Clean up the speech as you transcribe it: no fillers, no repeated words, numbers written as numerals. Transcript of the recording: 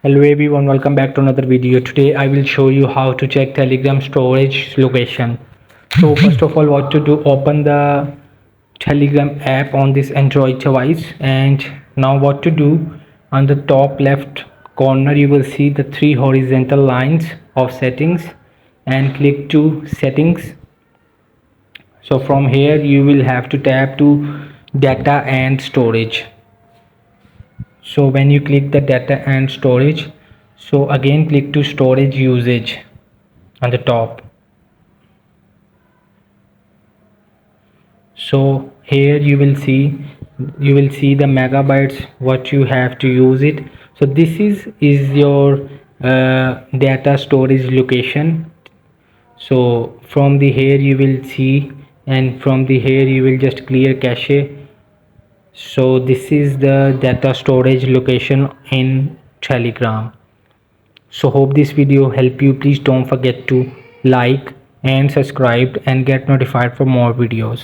Hello everyone, welcome back to another video. Today I will show you how to check Telegram storage location. So first of all, what to do, open the Telegram app on this Android device, and now what to do, on the top left corner you will see the three horizontal lines of settings, and click to settings. So from here you will have to tap to data and storage. So when you click the data and storage, so again click to storage usage on the top. So here you will see the megabytes what you have to use it. So this is your data storage location. So from the here you will see, and from the here you will just clear cache. So this is the data storage location in Telegram. So hope this video help you. Please don't forget to like and subscribe and get notified for more videos.